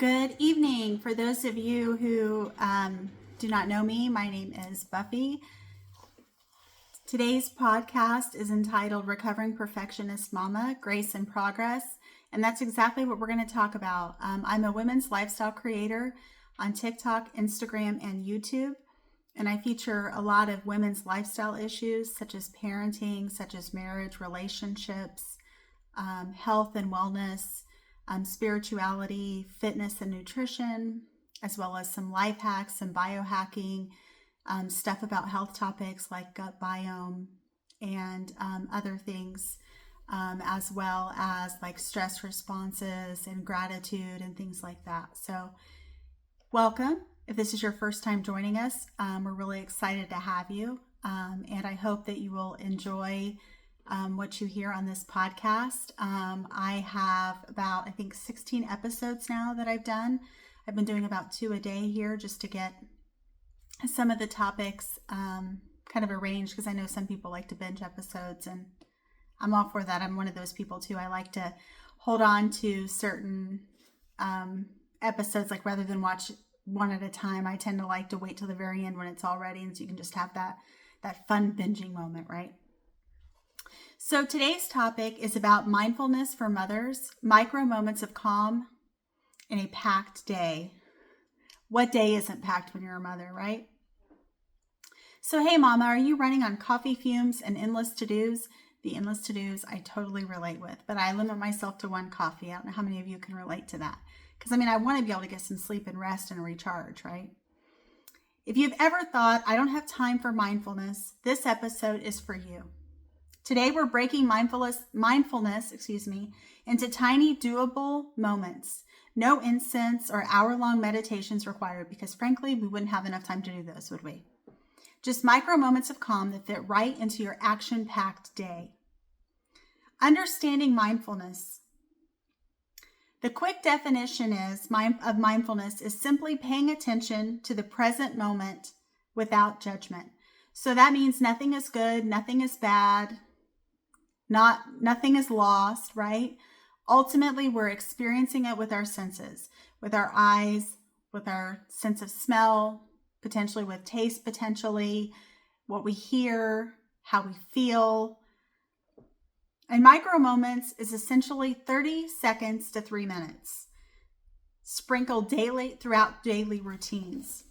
Good evening. For those of you who do not know me, my name is Buffy. Today's podcast is entitled Recovering Perfectionist Mama, Grace and Progress. And that's exactly what we're going to talk about. I'm a women's lifestyle creator on TikTok, Instagram, and YouTube. And I feature a lot of women's lifestyle issues such as parenting, such as marriage, relationships, health and wellness, spirituality, fitness and nutrition, as well as some life hacks, some biohacking, stuff about health topics like gut biome and other things, as well as like stress responses and gratitude and things like that. So welcome. If this is your first time joining us, we're really excited to have you. And I hope that you will enjoy what you hear on this podcast. I have about, 16 episodes now that I've done. I've been doing about 2 a day here just to get some of the topics kind of arranged, because I know some people like to binge episodes, and I'm all for that. I'm one of those people too. I like to hold on to certain episodes, like rather than watch one at a time. I tend to like to wait till the very end when it's all ready, and so you can just have that fun binging moment, right? So today's topic is about mindfulness for mothers, micro moments of calm in a packed day. What day isn't packed when you're a mother, right? So, hey mama, are you running on coffee fumes and endless to-dos? The endless to-dos I totally relate with, but I limit myself to 1 coffee. I don't know how many of you can relate to that. Because I want to be able to get some sleep and rest and recharge, right? If you've ever thought, I don't have time for mindfulness, this episode is for you. Today, we're breaking mindfulness, into tiny, doable moments. No incense or hour-long meditations required, because frankly, we wouldn't have enough time to do those, would we? Just micro moments of calm that fit right into your action-packed day. Understanding mindfulness. The quick definition of mindfulness is simply paying attention to the present moment without judgment. So that means nothing is good, nothing is bad, nothing is lost, right? Ultimately, we're experiencing it with our senses, with our eyes, with our sense of smell, potentially with taste, potentially what we hear, how we feel. And micro moments is essentially 30 seconds to 3 minutes, sprinkled daily throughout daily routines.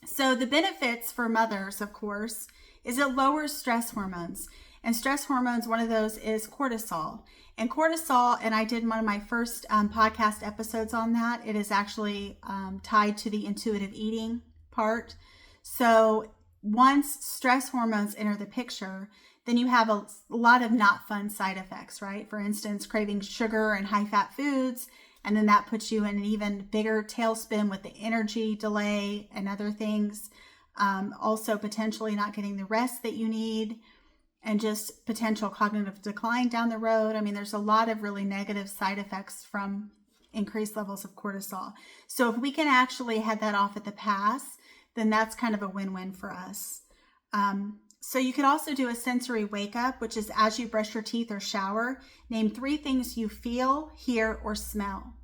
So the benefits for mothers, of course, is it lowers stress hormones. And stress hormones, one of those is cortisol. And cortisol, and I did one of my first podcast episodes on that. It is actually tied to the intuitive eating part. So once stress hormones enter the picture, then you have a lot of not fun side effects, right? For instance, craving sugar and high-fat foods, and then that puts you in an even bigger tailspin with the energy delay and other things. Also, potentially not getting the rest that you need, and just potential cognitive decline down the road. There's a lot of really negative side effects from increased levels of cortisol. So if we can actually head that off at the pass, then that's kind of a win-win for us. So you could also do a sensory wake up, which is as you brush your teeth or shower, name 3 things you feel, hear, or smell.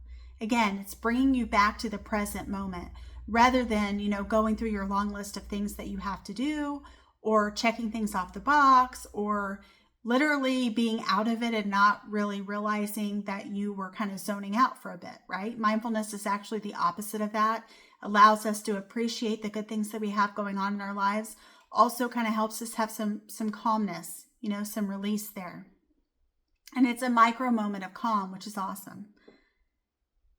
Again, it's bringing you back to the present moment rather than, going through your long list of things that you have to do, or checking things off the box, or literally being out of it and not really realizing that you were kind of zoning out for a bit, right? Mindfulness is actually the opposite of that. Allows us to appreciate the good things that we have going on in our lives. Also kind of helps us have some calmness, some release there. And it's a micro moment of calm, which is awesome.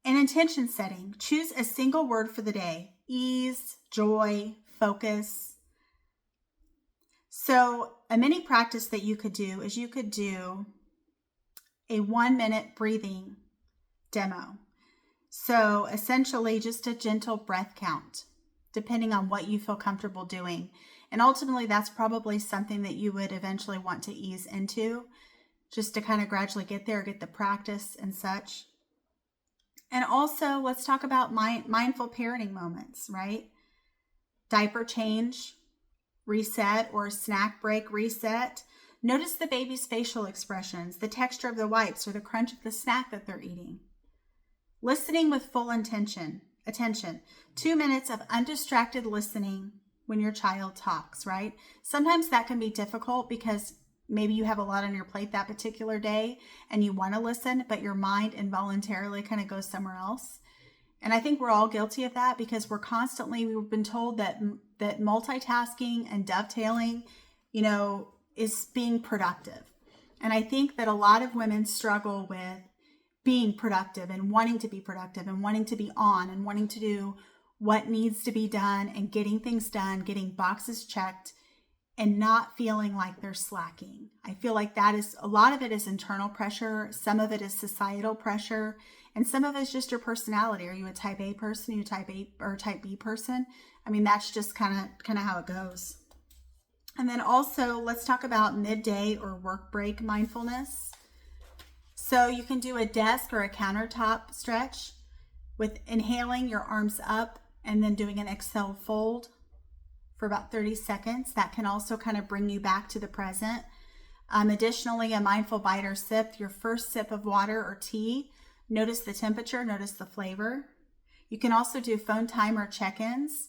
An intention setting. Choose a single word for the day. Ease, joy, focus. So a mini practice that you could do is you could do a 1-minute breathing demo. So essentially just a gentle breath count, depending on what you feel comfortable doing. And ultimately, that's probably something that you would eventually want to ease into, just to kind of gradually get there, get the practice and such. And also, let's talk about mindful parenting moments, right? Diaper change, reset, or snack break reset. Notice the baby's facial expressions, the texture of the wipes, or the crunch of the snack that they're eating. Listening with full attention. 2 minutes of undistracted listening when your child talks, right? Sometimes that can be difficult because maybe you have a lot on your plate that particular day and you want to listen, but your mind involuntarily kind of goes somewhere else. And I think we're all guilty of that because we've been told that multitasking and dovetailing, is being productive. And I think that a lot of women struggle with being productive and wanting to be productive and wanting to be on and wanting to do what needs to be done and getting things done, getting boxes checked, and not feeling like they're slacking. I feel like a lot of it is internal pressure. Some of it is societal pressure. And some of it is just your personality. Are you a type A person? Are you a type A or type B person? I mean, that's just kind of how it goes. And then also let's talk about midday or work break mindfulness. So you can do a desk or a countertop stretch with inhaling your arms up and then doing an exhale fold for about 30 seconds. That can also kind of bring you back to the present. Additionally, a mindful bite or sip, your first sip of water or tea. Notice the temperature, notice the flavor. You can also do phone timer check-ins.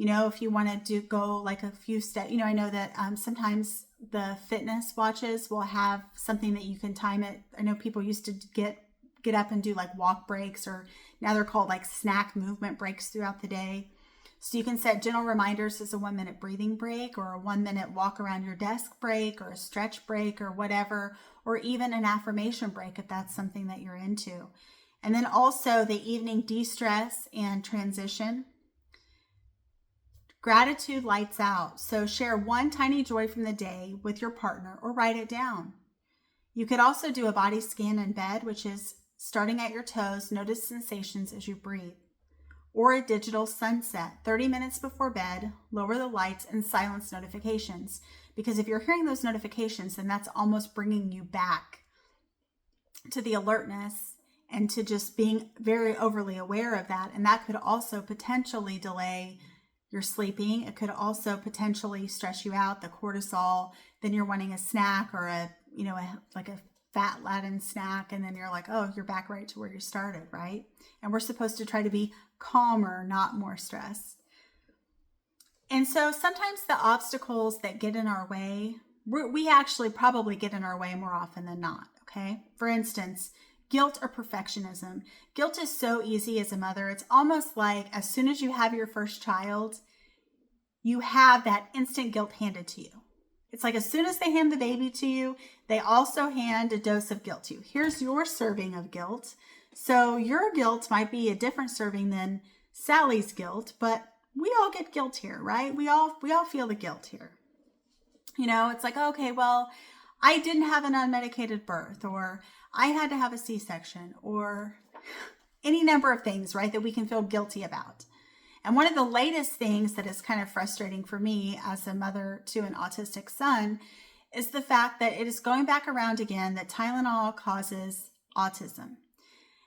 If you want to go like a few steps, I know that sometimes the fitness watches will have something that you can time it. I know people used to get up and do like walk breaks, or now they're called like snack movement breaks throughout the day. So you can set gentle reminders as a 1-minute breathing break, or a 1-minute walk around your desk break, or a stretch break, or whatever, or even an affirmation break if that's something that you're into. And then also the evening de-stress and transition. Gratitude lights out. So share one tiny joy from the day with your partner or write it down. You could also do a body scan in bed, which is starting at your toes, notice sensations as you breathe. Or a digital sunset, 30 minutes before bed, lower the lights and silence notifications. Because if you're hearing those notifications, then that's almost bringing you back to the alertness and to just being very overly aware of that. And that could also potentially delay your sleeping. It could also potentially stress you out, the cortisol. Then you're wanting a snack or a fat laden snack. And then you're like, oh, you're back right to where you started, right? And we're supposed to try to be calmer, not more stressed. And so sometimes the obstacles that get in our way, we actually probably get in our way more often than not, okay? For instance, guilt or perfectionism. Guilt is so easy as a mother. It's almost like as soon as you have your first child, you have that instant guilt handed to you. It's like as soon as they hand the baby to you, they also hand a dose of guilt to you. Here's your serving of guilt. So your guilt might be a different serving than Sally's guilt, but we all get guilt here, right? We all feel the guilt here. It's like, okay, well, I didn't have an unmedicated birth, or I had to have a C-section, or any number of things, right, that we can feel guilty about. And one of the latest things that is kind of frustrating for me as a mother to an autistic son is the fact that it is going back around again that Tylenol causes autism.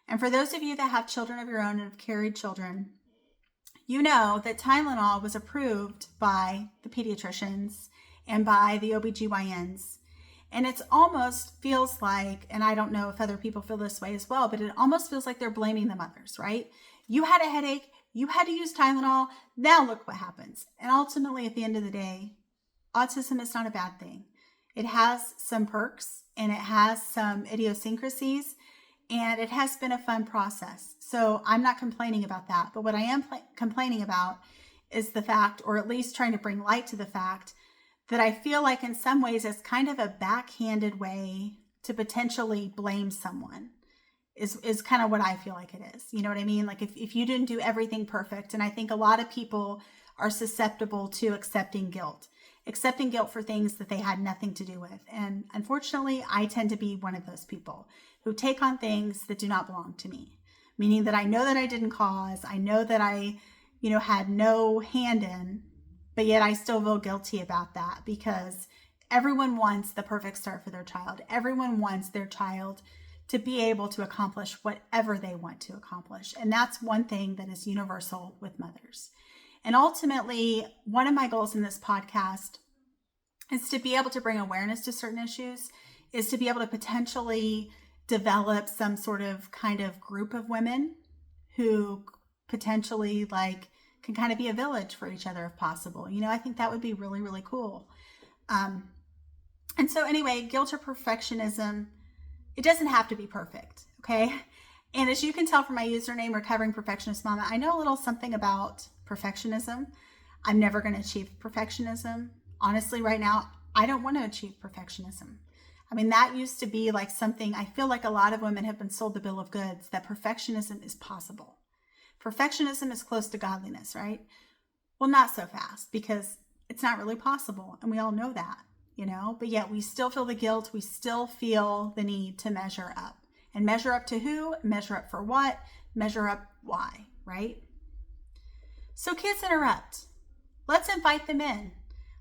And for those of you that have children of your own and have carried children, you know that Tylenol was approved by the pediatricians and by the OBGYNs. And it almost feels like, and I don't know if other people feel this way as well, but it almost feels like they're blaming the mothers, right? You had a headache, you had to use Tylenol, now look what happens. And ultimately, at the end of the day, autism is not a bad thing. It has some perks and it has some idiosyncrasies, and it has been a fun process. So I'm not complaining about that. But what I am complaining about is the fact, or at least trying to bring light to the fact, that I feel like in some ways it's kind of a backhanded way to potentially blame someone is kind of what I feel like it is. You know what I mean? Like if you didn't do everything perfect, and I think a lot of people are susceptible to accepting guilt for things that they had nothing to do with. And unfortunately, I tend to be one of those people who take on things that do not belong to me, meaning that I know that I didn't cause, I know that I, had no hand in, but yet I still feel guilty about that because everyone wants the perfect start for their child. Everyone wants their child to be able to accomplish whatever they want to accomplish. And that's one thing that is universal with mothers. And ultimately, one of my goals in this podcast is to be able to bring awareness to certain issues, is to be able to potentially develop some sort of kind of group of women who potentially like can kind of be a village for each other if possible. I think that would be really, really cool. And so anyway, guilt or perfectionism, it doesn't have to be perfect, okay? And as you can tell from my username, Recovering Perfectionist Mama, I know a little something about perfectionism. I'm never going to achieve perfectionism. Honestly, right now, I don't want to achieve perfectionism. I mean, that used to be like something, I feel like a lot of women have been sold the bill of goods, that perfectionism is possible. Perfectionism is close to godliness, right? Well, not so fast, because it's not really possible. And we all know that, but yet we still feel the guilt. We still feel the need to measure up. And measure up to who? Measure up for what? Measure up why, right? So kids interrupt. Let's invite them in.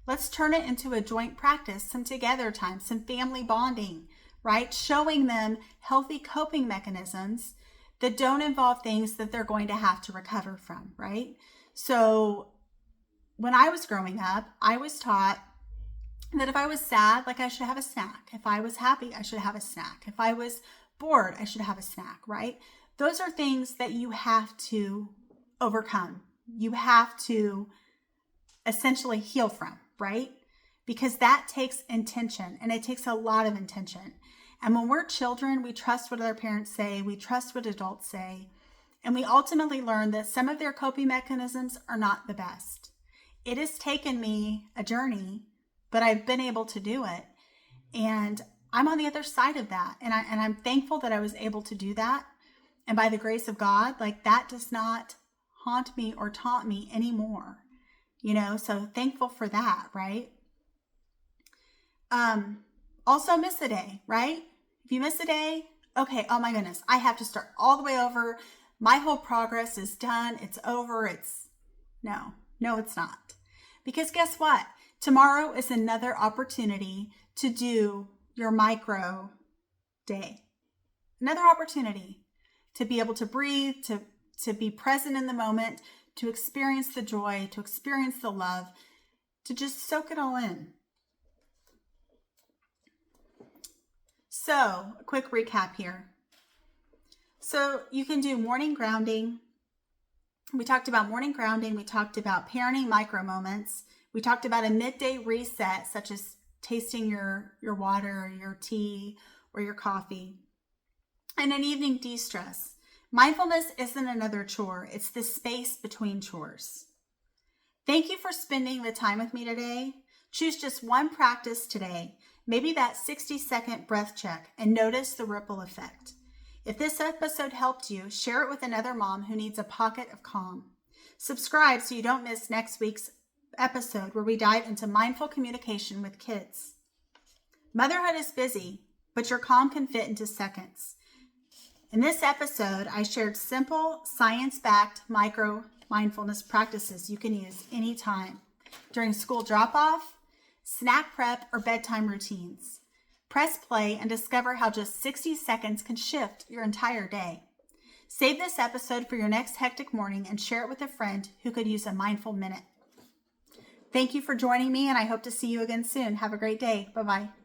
Let's turn it into a joint practice, some together time, some family bonding, right? Showing them healthy coping mechanisms that don't involve things that they're going to have to recover from, right? So when I was growing up, I was taught that if I was sad, like I should have a snack. If I was happy, I should have a snack. If I was bored, I should have a snack, right? Those are things that you have to overcome. You have to essentially heal from, right? Because that takes intention, and it takes a lot of intention. And when we're children, we trust what other parents say, we trust what adults say, and we ultimately learn that some of their coping mechanisms are not the best. It has taken me a journey, but I've been able to do it. And I'm on the other side of that. And I'm thankful that I was able to do that. And by the grace of God, like that does not haunt me or taunt me anymore. So thankful for that, right? Also miss a day, right? If you miss a day, okay, oh my goodness, I have to start all the way over. My whole progress is done. It's over. No, it's not. Because guess what? Tomorrow is another opportunity to do your micro day. Another opportunity to be able to breathe, to be present in the moment, to experience the joy, to experience the love, to just soak it all in. So, a quick recap here. So, you can do morning grounding. We talked about morning grounding. We talked about parenting micro moments. We talked about a midday reset, such as tasting your water or your tea or your coffee. And an evening de-stress. Mindfulness isn't another chore. It's the space between chores. Thank you for spending the time with me today. Choose just one practice today, maybe that 60-second breath check, and notice the ripple effect. If this episode helped you, share it with another mom who needs a pocket of calm. Subscribe so you don't miss next week's episode where we dive into mindful communication with kids. Motherhood is busy, but your calm can fit into seconds. In this episode, I shared simple, science-backed micro-mindfulness practices you can use anytime during school drop-off, snack prep, or bedtime routines. Press play and discover how just 60 seconds can shift your entire day. Save this episode for your next hectic morning and share it with a friend who could use a mindful minute. Thank you for joining me, and I hope to see you again soon. Have a great day. Bye-bye.